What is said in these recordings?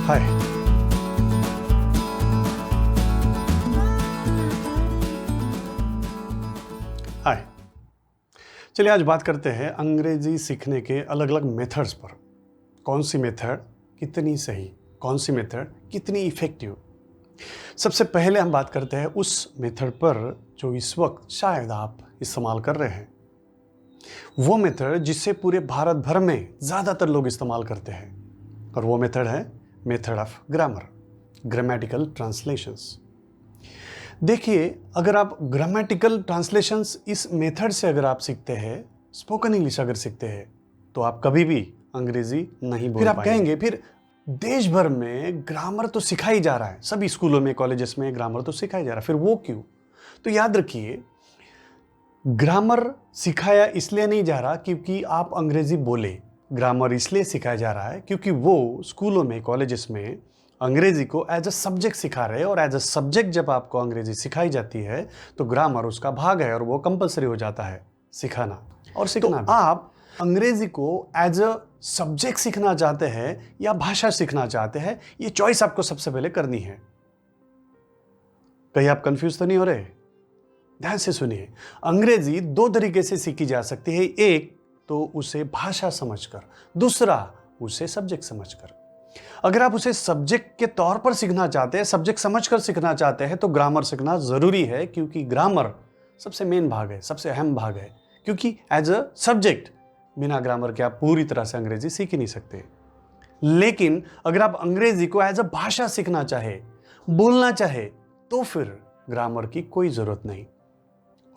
हाय। हाय, चलिए आज बात करते हैं अंग्रेजी सीखने के अलग अलग मेथड्स पर। कौन सी मेथड कितनी सही, कौन सी मेथड कितनी इफेक्टिव। सबसे पहले हम बात करते हैं उस मेथड पर जो इस वक्त शायद आप इस्तेमाल कर रहे हैं। वो मेथड जिससे पूरे भारत भर में ज़्यादातर लोग इस्तेमाल करते हैं, और वो मेथड है method of grammar, grammatical translations. देखिए, अगर आप ग्रामेटिकल ट्रांसलेशंस इस मेथड से अगर आप सीखते हैं, स्पोकन इंग्लिश अगर सीखते हैं, तो आप कभी भी अंग्रेजी नहीं बोल पाएंगे। फिर आप कहेंगे फिर देश भर में ग्रामर तो सिखाई जा रहा है, सभी स्कूलों में कॉलेजेस में ग्रामर तो सिखाया जा रहा है, फिर वो क्यों? तो याद रखिए, ग्रामर सिखाया इसलिए नहीं जा रहा क्योंकि आप अंग्रेजी बोले। ग्रामर इसलिए सिखाया जा रहा है क्योंकि वो स्कूलों में कॉलेजेस में अंग्रेजी को एज अ सब्जेक्ट सिखा रहे हैं, और एज अ सब्जेक्ट जब आपको अंग्रेजी सिखाई जाती है तो ग्रामर उसका भाग है और वो कंपलसरी हो जाता है सिखाना और सीखना। तो आप अंग्रेजी को एज अ सब्जेक्ट सीखना चाहते हैं या भाषा सीखना चाहते हैं, ये चॉइस आपको सबसे पहले करनी है। कहीं आप कंफ्यूज तो नहीं हो रहे? ध्यान से सुनिए, अंग्रेजी दो तरीके से सीखी जा सकती है। एक तो उसे भाषा समझकर, दूसरा उसे सब्जेक्ट समझकर। अगर आप उसे सब्जेक्ट के तौर पर सीखना चाहते हैं, सब्जेक्ट समझकर सीखना चाहते हैं, तो ग्रामर सीखना जरूरी है, क्योंकि ग्रामर सबसे मेन भाग है, सबसे अहम भाग है। क्योंकि एज अ सब्जेक्ट बिना ग्रामर के आप पूरी तरह से अंग्रेजी सीख ही नहीं सकते। लेकिन अगर आप अंग्रेजी को एज अ भाषा सीखना चाहे, बोलना चाहे, तो फिर ग्रामर की कोई जरूरत नहीं।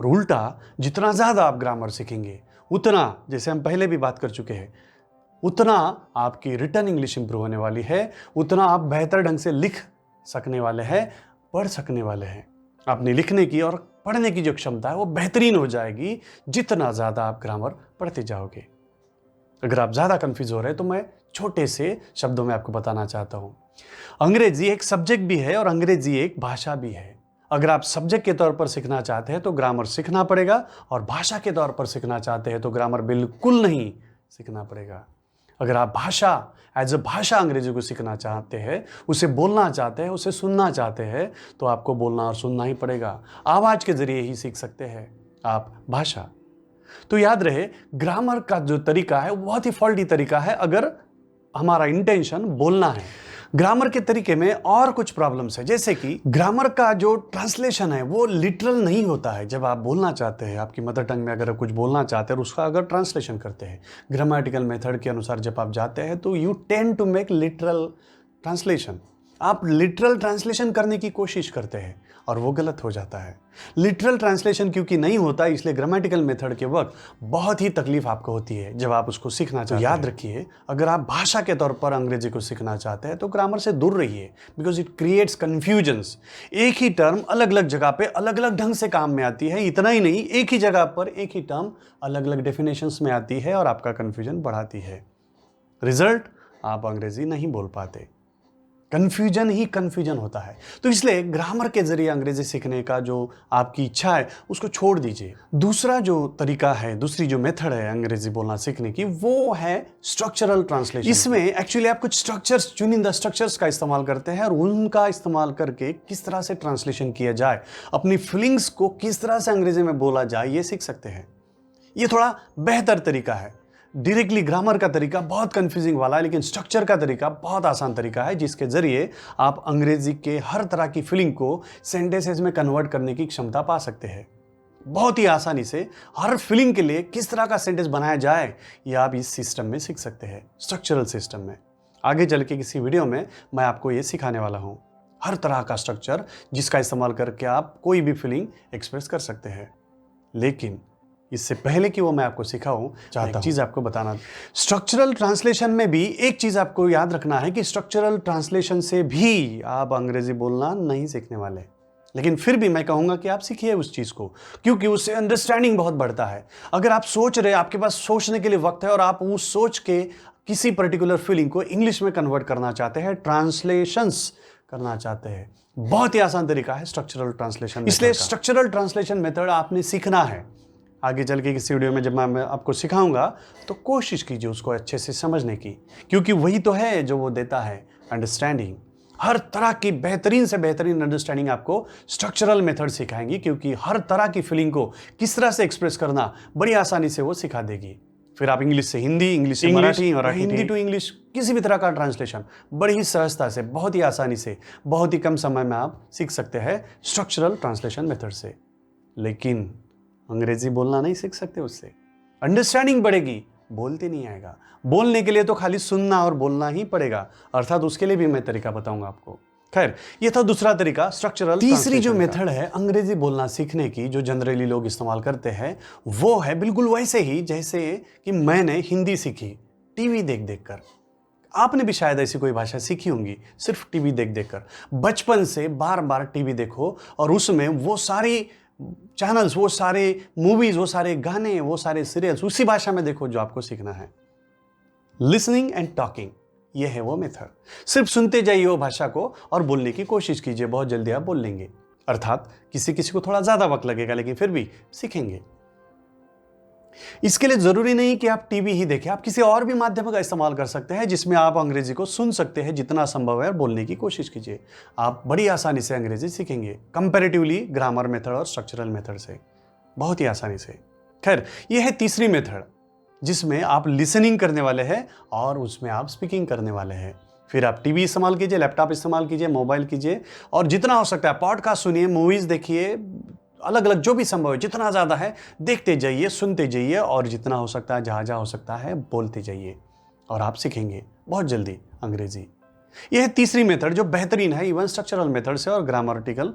और उल्टा, जितना ज्यादा आप ग्रामर सीखेंगे उतना, जैसे हम पहले भी बात कर चुके हैं, उतना आपकी रिटन इंग्लिश इंप्रूव होने वाली है, उतना आप बेहतर ढंग से लिख सकने वाले हैं, पढ़ सकने वाले हैं। अपनी लिखने की और पढ़ने की जो क्षमता है वो बेहतरीन हो जाएगी जितना ज़्यादा आप ग्रामर पढ़ते जाओगे। अगर आप ज़्यादा कंफ्यूज हो रहे हैं तो मैं छोटे से शब्दों में आपको बताना चाहता हूँ, अंग्रेजी एक सब्जेक्ट भी है और अंग्रेजी एक भाषा भी है। अगर आप सब्जेक्ट के तौर पर सीखना चाहते हैं तो ग्रामर सीखना पड़ेगा, और भाषा के तौर पर सीखना चाहते हैं तो ग्रामर बिल्कुल नहीं सीखना पड़ेगा। अगर आप भाषा एज अ भाषा अंग्रेजी को सीखना चाहते हैं, उसे बोलना चाहते हैं, उसे सुनना चाहते हैं, तो आपको बोलना और सुनना ही पड़ेगा। आवाज के जरिए ही सीख सकते हैं आप भाषा। तो याद रहे, ग्रामर का जो तरीका है वो बहुत ही फॉल्टी तरीका है अगर हमारा इंटेंशन बोलना है। ग्रामर के तरीके में और कुछ प्रॉब्लम्स है, जैसे कि ग्रामर का जो ट्रांसलेशन है वो लिटरल नहीं होता है। जब आप बोलना चाहते हैं, आपकी मदर टंग में अगर कुछ बोलना चाहते हैं और उसका अगर ट्रांसलेशन करते हैं ग्रामेटिकल मेथड के अनुसार जब आप जाते हैं, तो you tend to make literal translation. आप लिटरल ट्रांसलेशन करने की कोशिश करते हैं और वो गलत हो जाता है। लिटरल ट्रांसलेशन क्योंकि नहीं होता, इसलिए ग्रामेटिकल मेथड के वक्त बहुत ही तकलीफ आपको होती है जब आप उसको सीखना चाहते हैं। याद रखिए, अगर आप भाषा के तौर पर अंग्रेजी को सीखना चाहते हैं तो ग्रामर से दूर रहिए, बिकॉज इट क्रिएट्स कन्फ्यूजन्स। एक ही टर्म अलग अलग जगह पे अलग अलग ढंग से काम में आती है। इतना ही नहीं, एक ही जगह पर एक ही टर्म अलग अलग डेफिनेशंस में आती है और आपका कन्फ्यूजन बढ़ाती है। रिजल्ट, आप अंग्रेजी नहीं बोल पाते, कन्फ्यूजन ही कन्फ्यूजन होता है। तो इसलिए ग्रामर के जरिए अंग्रेजी सीखने का जो आपकी इच्छा है उसको छोड़ दीजिए। दूसरा जो तरीका है, दूसरी जो मेथड है अंग्रेजी बोलना सीखने की, वो है स्ट्रक्चरल ट्रांसलेशन। इसमें एक्चुअली आप कुछ स्ट्रक्चर्स, चुनिंदा स्ट्रक्चर्स का इस्तेमाल करते हैं और उनका इस्तेमाल करके किस तरह से ट्रांसलेशन किया जाए, अपनी फीलिंग्स को किस तरह से अंग्रेजी में बोला जाए, ये सीख सकते हैं। ये थोड़ा बेहतर तरीका है। डायरेक्टली ग्रामर का तरीका बहुत कंफ्यूजिंग वाला है, लेकिन स्ट्रक्चर का तरीका बहुत आसान तरीका है, जिसके जरिए आप अंग्रेजी के हर तरह की फीलिंग को सेंटेंसेस में कन्वर्ट करने की क्षमता पा सकते हैं। बहुत ही आसानी से हर फीलिंग के लिए किस तरह का सेंटेंस बनाया जाए, ये आप इस सिस्टम में सीख सकते हैं, स्ट्रक्चरल सिस्टम में। आगे चल के किसी वीडियो में मैं आपको ये सिखाने वाला हूँ, हर तरह का स्ट्रक्चर जिसका इस्तेमाल करके आप कोई भी फीलिंग एक्सप्रेस कर सकते हैं। लेकिन इससे पहले कि वो मैं आपको सिखाऊं, एक चीज आपको बताना, स्ट्रक्चरल ट्रांसलेशन में भी एक चीज आपको याद रखना है कि स्ट्रक्चरल ट्रांसलेशन से भी आप अंग्रेजी बोलना नहीं सीखने वाले। लेकिन फिर भी मैं कहूंगा कि आप सीखिए उस चीज को, क्योंकि उससे अंडरस्टैंडिंग बहुत बढ़ता है। अगर आप सोच रहे, आपके पास सोचने के लिए वक्त है और आप उस सोच के किसी पर्टिकुलर फीलिंग को इंग्लिश में कन्वर्ट करना चाहते हैं, ट्रांसलेशंस करना चाहते हैं, बहुत ही आसान तरीका है स्ट्रक्चरल ट्रांसलेशन। इसलिए स्ट्रक्चरल ट्रांसलेशन मेथड आपने सीखना है। आगे चल के किसी वीडियो में जब मैं आपको सिखाऊंगा तो कोशिश कीजिए उसको अच्छे से समझने की, क्योंकि वही तो है जो वो देता है अंडरस्टैंडिंग, हर तरह की बेहतरीन से बेहतरीन अंडरस्टैंडिंग आपको स्ट्रक्चरल मेथड सिखाएंगी, क्योंकि हर तरह की फीलिंग को किस तरह से एक्सप्रेस करना बड़ी आसानी से वो सिखा देगी। फिर आप इंग्लिश से हिंदी, इंग्लिश से मराठी, और हिंदी टू इंग्लिश किसी भी तरह का ट्रांसलेशन बड़ी ही सहजता से, बहुत ही आसानी से, बहुत ही कम समय में आप सीख सकते हैं स्ट्रक्चरल ट्रांसलेशन मेथड से। लेकिन अंग्रेजी बोलना नहीं सीख सकते उससे। अंडरस्टैंडिंग बढ़ेगी, बोलते नहीं आएगा। बोलने के लिए तो खाली सुनना और बोलना ही पड़ेगा, अर्थात उसके लिए भी मैं तरीका बताऊंगा आपको। खैर, ये था दूसरा तरीका स्ट्रक्चरल। तीसरी जो मेथड है अंग्रेजी बोलना सीखने की, जो जनरली लोग इस्तेमाल करते हैं, वो है बिल्कुल वैसे ही जैसे कि मैंने हिंदी सीखी टीवी देख देख कर। आपने भी शायद ऐसी कोई भाषा सीखी होंगी सिर्फ टीवी देख देख कर। बचपन से बार बार टीवी देखो और उसमें वो सारी चैनल्स, वो सारे मूवीज, वो सारे गाने, वो सारे सीरियल्स उसी भाषा में देखो जो आपको सीखना है। लिसनिंग एंड टॉकिंग, ये है वो मेथड। सिर्फ सुनते जाइए वो भाषा को और बोलने की कोशिश कीजिए, बहुत जल्दी आप बोल लेंगे। अर्थात किसी किसी को थोड़ा ज्यादा वक्त लगेगा, लेकिन फिर भी सीखेंगे। इसके लिए जरूरी नहीं कि आप टीवी ही देखें, आप किसी और भी माध्यम का इस्तेमाल कर सकते हैं जिसमें आप अंग्रेजी को सुन सकते हैं। जितना संभव है और बोलने की कोशिश कीजिए, आप बड़ी आसानी से अंग्रेजी सीखेंगे, कंपैरेटिवली ग्रामर मेथड और स्ट्रक्चरल मेथड से, बहुत ही आसानी से। खैर, यह है तीसरी मेथड जिसमें आप लिसनिंग करने वाले हैं और उसमें आप स्पीकिंग करने वाले हैं। फिर आप टीवी इस्तेमाल कीजिए, लैपटॉप इस्तेमाल कीजिए, मोबाइल कीजिए, और जितना हो सकता है पॉडकास्ट सुनिए, मूवीज देखिए, अलग अलग जो भी संभव है, जितना ज़्यादा है देखते जाइए, सुनते जाइए, और जितना हो सकता है, जहाँ जहाँ हो सकता है बोलते जाइए, और आप सीखेंगे बहुत जल्दी अंग्रेजी। यह है तीसरी मेथड जो बेहतरीन है इवन स्ट्रक्चरल मेथड से और ग्रामेटिकल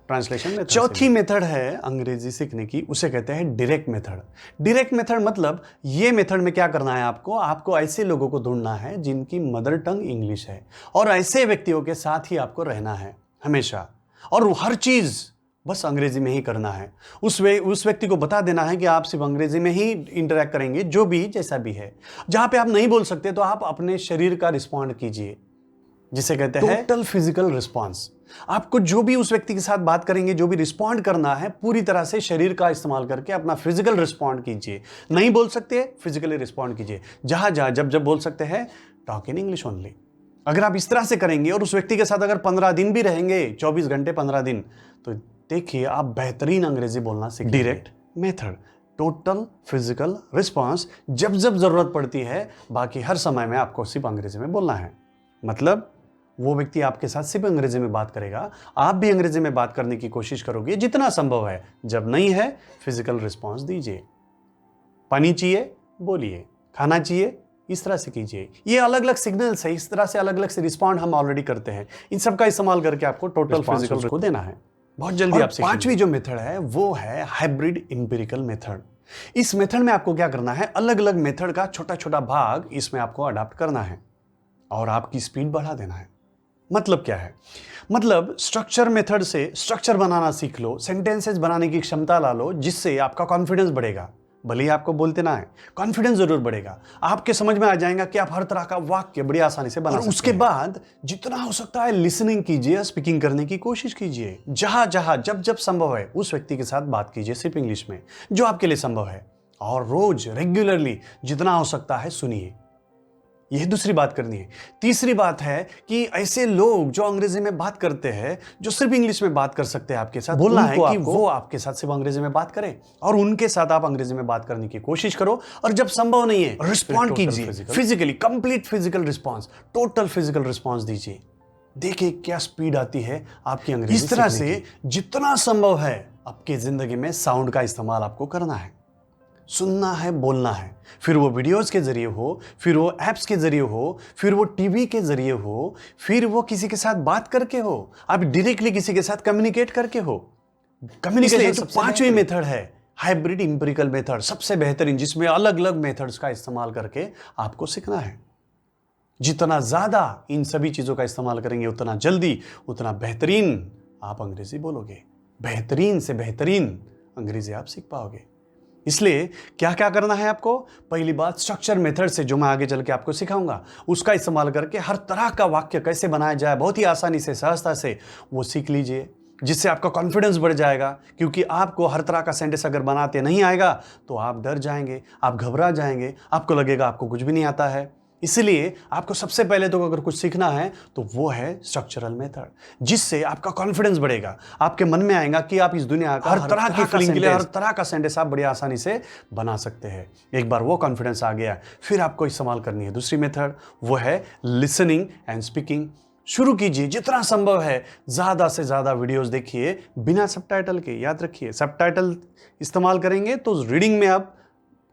ट्रांसलेशन मेथड। चौथी मेथड है अंग्रेजी सीखने की, उसे कहते हैं डायरेक्ट मेथड। डायरेक्ट मेथड मतलब ये मेथड में क्या करना है आपको ऐसे लोगों को ढूंढना है जिनकी मदर टंग इंग्लिश है, और ऐसे व्यक्तियों के साथ ही आपको रहना है हमेशा, और हर चीज बस अंग्रेजी में ही करना है। उस व्यक्ति को बता देना है कि आप सिर्फ अंग्रेजी में ही इंटरेक्ट करेंगे, जो भी जैसा भी है। जहां पे आप नहीं बोल सकते तो आप अपने शरीर का रिस्पॉन्ड कीजिए, जिसे कहते हैं टोटल फिजिकल रिस्पॉन्स। आपको जो भी उस व्यक्ति के साथ बात करेंगे, जो भी रिस्पॉन्ड करना है, पूरी तरह से शरीर का इस्तेमाल करके अपना फिजिकल रिस्पॉन्ड कीजिए। नहीं बोल सकते, फिजिकली रिस्पॉन्ड कीजिए। जहां जहां जब जब बोल सकते हैं, टॉक इन इंग्लिश ओनली। अगर आप इस तरह से करेंगे और उस व्यक्ति के साथ अगर 15 दिन भी रहेंगे, 24 घंटे 15 दिन, तो देखिए आप बेहतरीन अंग्रेजी बोलना सीख। Direct method, total physical response. जब जब जरूरत पड़ती है, बाकी हर समय में आपको सिर्फ अंग्रेजी में बोलना है। मतलब वो व्यक्ति आपके साथ सिर्फ अंग्रेजी में बात करेगा, आप भी अंग्रेजी में बात करने की कोशिश करोगे जितना संभव है। जब नहीं है, फिजिकल रिस्पॉन्स दीजिए। पानी चाहिए, बोलिए। खाना चाहिए, इस तरह से कीजिए। ये अलग अलग सिग्नल्स है, इस तरह से अलग अलग से रिस्पॉन्ड हम ऑलरेडी करते हैं। इन सब का इस्तेमाल करके आपको टोटल फिजिकल को देना है, बहुत जल्दी आप सीखेंगे। पांचवी जो मेथड है वो है हाइब्रिड एम्पिरिकल मेथड। इस मेथड में आपको क्या करना है, अलग अलग मेथड का छोटा छोटा भाग इसमें आपको अडॉप्ट करना है और आपकी स्पीड बढ़ा देना है। मतलब क्या है, मतलब स्ट्रक्चर मेथड से स्ट्रक्चर बनाना सीख लो, सेंटेंसेस बनाने की क्षमता ला लो, जिससे आपका कॉन्फिडेंस बढ़ेगा। भले ही आपको बोलते ना है, कॉन्फिडेंस जरूर बढ़ेगा। आपके समझ में आ जाएगा कि आप हर तरह का वाक्य बड़ी आसानी से बना सकते हैं। उसके बाद जितना हो सकता है लिसनिंग कीजिए, स्पीकिंग करने की कोशिश कीजिए। जहां जहां जब जब संभव है उस व्यक्ति के साथ बात कीजिए सिर्फ इंग्लिश में, जो आपके लिए संभव है, और रोज रेगुलरली जितना हो सकता है सुनिए। यह दूसरी बात करनी है। तीसरी बात है कि ऐसे लोग जो अंग्रेजी में बात करते हैं, जो सिर्फ इंग्लिश में बात कर सकते हैं आपके साथ, बोलना है कि वो आपके साथ सिर्फ अंग्रेजी में बात करें और उनके साथ आप अंग्रेजी में बात करने की कोशिश करो। और जब संभव नहीं है, रिस्पॉन्ड कीजिए physically, complete physical response, total physical response दीजिए। देखिए क्या स्पीड आती है आपकी अंग्रेजी। इस तरह से जितना संभव है आपकी जिंदगी में साउंड का इस्तेमाल आपको करना है, सुनना है, बोलना है। फिर वो वीडियोस के जरिए हो, फिर वो एप्स के जरिए हो, फिर वो टीवी के जरिए हो, फिर वो किसी के साथ बात करके हो, आप डायरेक्टली किसी के साथ कम्युनिकेट करके हो। कम्युनिकेशन जो पांचवी मेथड है, हाइब्रिड एम्पिरिकल मेथड, सबसे बेहतरीन, जिसमें अलग अलग मेथड्स का इस्तेमाल करके आपको सीखना है। जितना ज्यादा इन सभी चीजों का इस्तेमाल करेंगे, उतना जल्दी, उतना बेहतरीन आप अंग्रेजी बोलोगे। बेहतरीन से बेहतरीन अंग्रेजी आप सीख पाओगे। इसलिए क्या क्या करना है आपको, पहली बात स्ट्रक्चर मेथड से, जो मैं आगे चल के आपको सिखाऊंगा, उसका इस्तेमाल करके हर तरह का वाक्य कैसे बनाया जाए बहुत ही आसानी से, सहजता से, वो सीख लीजिए, जिससे आपका कॉन्फिडेंस बढ़ जाएगा। क्योंकि आपको हर तरह का सेंटेंस अगर बनाते नहीं आएगा तो आप डर जाएंगे, आप घबरा जाएंगे, आपको लगेगा आपको कुछ भी नहीं आता है। इसलिए आपको सबसे पहले तो अगर कुछ सीखना है तो वो है स्ट्रक्चरल मेथड, जिससे आपका कॉन्फिडेंस बढ़ेगा। आपके मन में आएगा कि आप इस दुनिया का हर तरह की फीलिंग के लिए हर तरह का सेंटेंस आप बड़ी आसानी से बना सकते हैं। एक बार वो कॉन्फिडेंस आ गया, फिर आपको इस्तेमाल करनी है दूसरी मेथड, वो है लिसनिंग एंड स्पीकिंग। शुरू कीजिए, जितना संभव है ज़्यादा से ज़्यादा वीडियोस देखिए बिना सबटाइटल के। याद रखिए, सबटाइटल इस्तेमाल करेंगे तो रीडिंग में आप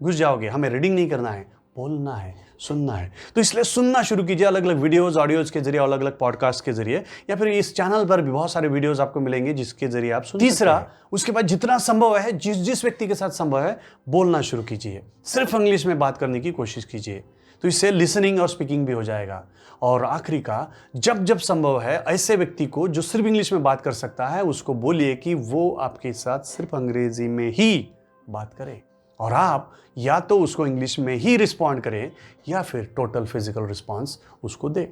घुस जाओगे। हमें रीडिंग नहीं करना है, बोलना है, सुनना है। तो इसलिए सुनना शुरू कीजिए, अलग अलग वीडियोस, ऑडियोज के जरिए, अलग अलग पॉडकास्ट के जरिए, या फिर इस चैनल पर भी बहुत सारे वीडियोस आपको मिलेंगे जिसके जरिए आप सुन। तीसरा, उसके बाद जितना संभव है, जिस व्यक्ति के साथ संभव है, बोलना शुरू कीजिए। सिर्फ इंग्लिश में बात करने की कोशिश कीजिए, तो इससे लिसनिंग और स्पीकिंग भी हो जाएगा। और आखिरी का, जब जब संभव है, ऐसे व्यक्ति को जो सिर्फ इंग्लिश में बात कर सकता है उसको बोलिए कि वो आपके साथ सिर्फ अंग्रेजी में ही बात करे, और आप या तो उसको इंग्लिश में ही रिस्पॉन्ड करें या फिर टोटल फिजिकल रिस्पॉन्स उसको दे।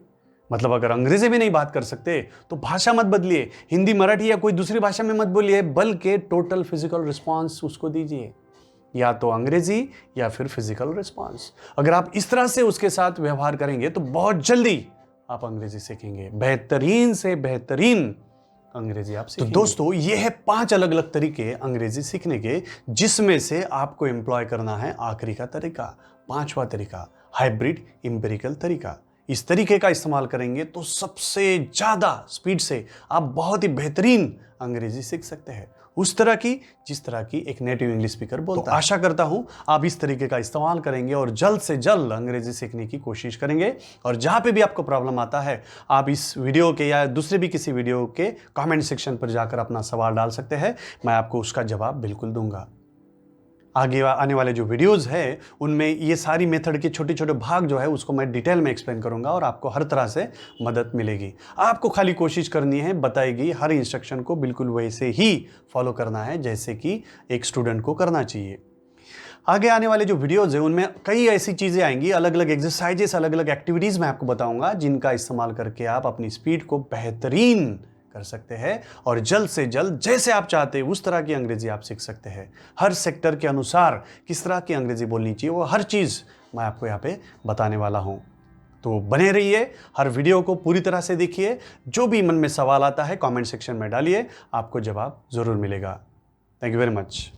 मतलब अगर अंग्रेजी में नहीं बात कर सकते तो भाषा मत बदलिए, हिंदी, मराठी या कोई दूसरी भाषा में मत बोलिए, बल्कि टोटल फिजिकल रिस्पॉन्स उसको दीजिए, या तो अंग्रेजी या फिर फिजिकल रिस्पॉन्स। अगर आप इस तरह से उसके साथ व्यवहार करेंगे तो बहुत जल्दी आप अंग्रेजी सीखेंगे, बेहतरीन से बेहतरीन अंग्रेजी आप सीखेंगे। तो दोस्तों, ये है 5 अलग अलग तरीके अंग्रेजी सीखने के, जिसमें से आपको एम्प्लॉय करना है आखिरी का तरीका, 5वां तरीका, हाइब्रिड एम्पिरिकल तरीका। इस तरीके का इस्तेमाल करेंगे तो सबसे ज़्यादा स्पीड से आप बहुत ही बेहतरीन अंग्रेजी सीख सकते हैं, उस तरह की जिस तरह की एक नेटिव इंग्लिश स्पीकर बोलता है। आशा करता हूं आप इस तरीके का इस्तेमाल करेंगे और जल्द से जल्द अंग्रेजी सीखने की कोशिश करेंगे। और जहां पे भी आपको प्रॉब्लम आता है, आप इस वीडियो के या दूसरे भी किसी वीडियो के कमेंट सेक्शन पर जाकर अपना सवाल डाल सकते हैं, मैं आपको उसका जवाब बिल्कुल दूंगा। आगे आने वाले जो वीडियोस है उनमें ये सारी मेथड के छोटे छोटे भाग जो है उसको मैं डिटेल में एक्सप्लेन करूंगा और आपको हर तरह से मदद मिलेगी। आपको खाली कोशिश करनी है, बताएगी हर इंस्ट्रक्शन को बिल्कुल वैसे ही फॉलो करना है जैसे कि एक स्टूडेंट को करना चाहिए। आगे आने वाले जो वीडियोस है उनमें कई ऐसी चीज़ें आएंगी, अलग अलग एक्सरसाइजेस, अलग अलग एक्टिविटीज़ मैं आपको बताऊंगा, जिनका इस्तेमाल करके आप अपनी स्पीड को बेहतरीन कर सकते हैं और जल्द से जल्द जैसे आप चाहते हैं उस तरह की अंग्रेजी आप सीख सकते हैं। हर सेक्टर के अनुसार किस तरह की अंग्रेजी बोलनी चाहिए वो हर चीज़ मैं आपको यहाँ पे बताने वाला हूँ। तो बने रहिए, हर वीडियो को पूरी तरह से देखिए, जो भी मन में सवाल आता है कमेंट सेक्शन में डालिए, आपको जवाब ज़रूर मिलेगा। Thank you very much.